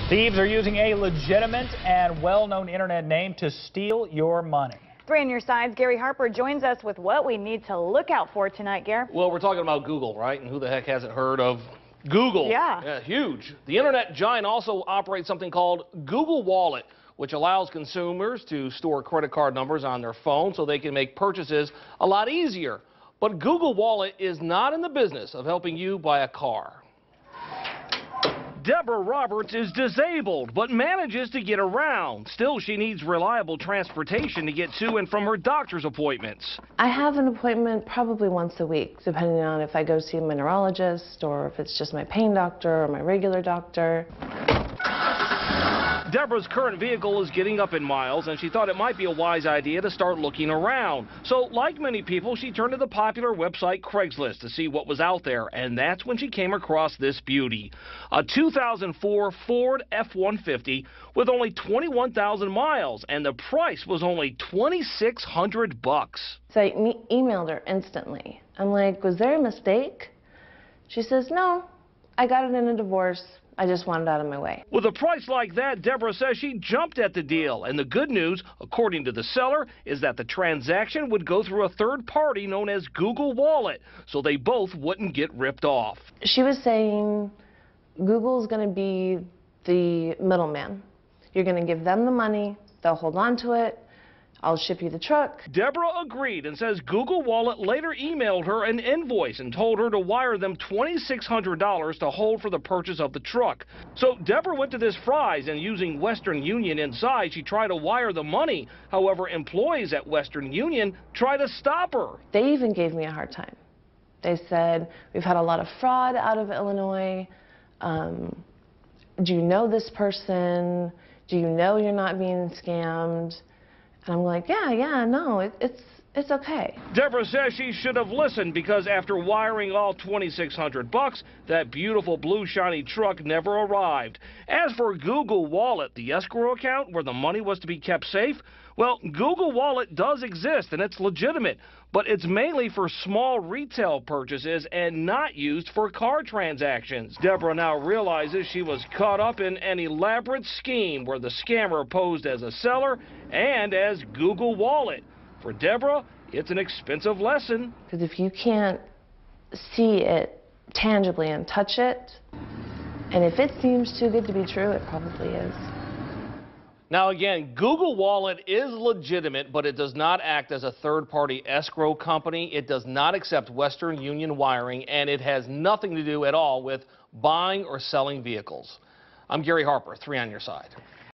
Thieves are using a legitimate and well-known internet name to steal your money. 3 on your sides. Gary Harper joins us with what we need to look out for tonight, Gary. Well, we're talking about Google, right? And who the heck hasn't heard of Google? Yeah. Huge. The internet giant also operates something called Google Wallet, which allows consumers to store credit card numbers on their phone so they can make purchases a lot easier. But Google Wallet is not in the business of helping you buy a car. Deborah Roberts is disabled, but manages to get around. Still, she needs reliable transportation to get to and from her doctor's appointments. I have an appointment probably once a week, depending on if I go see my neurologist or if it's just my pain doctor or my regular doctor. Deborah's current vehicle is getting up in miles, and she thought it might be a wise idea to start looking around. So, like many people, she turned to the popular website Craigslist to see what was out there, and that's when she came across this beauty. A 2004 Ford F-150 with only 21,000 miles, and the price was only $2,600. So I emailed her instantly. I'm like, was there a mistake? She says, no, I got it in a divorce. I just wanted it out of my way. With a price like that, Deborah says she jumped at the deal. And the good news, according to the seller, is that the transaction would go through a third party known as Google Wallet, so they both wouldn't get ripped off. She was saying Google's going to be the middleman. You're going to give them the money, they'll hold on to it, I'll ship you the truck. Deborah agreed and says Google Wallet later emailed her an invoice and told her to wire them $2,600 to hold for the purchase of the truck. So Deborah went to this Fry's, and using Western Union inside, she tried to wire the money. However, employees at Western Union tried to stop her. They even gave me a hard time. They said, we've had a lot of fraud out of Illinois. Do you know this person? Do you know you're not being scammed? And I'm like, yeah, no, it's okay. Deborah says she should have listened, because after wiring all $2,600, that beautiful blue shiny truck never arrived. As for Google Wallet, the escrow account where the money was to be kept safe, well, Google Wallet does exist and it's legitimate, but it's mainly for small retail purchases and not used for car transactions. Deborah now realizes she was caught up in an elaborate scheme where the scammer posed as a seller and as Google Wallet. For Deborah, it's an expensive lesson. Because if you can't see it tangibly and touch it, and if it seems too good to be true, it probably is. Now again, Google Wallet is legitimate, but it does not act as a third-party escrow company. It does not accept Western Union wiring, and it has nothing to do at all with buying or selling vehicles. I'm Gary Harper, 3 on your side.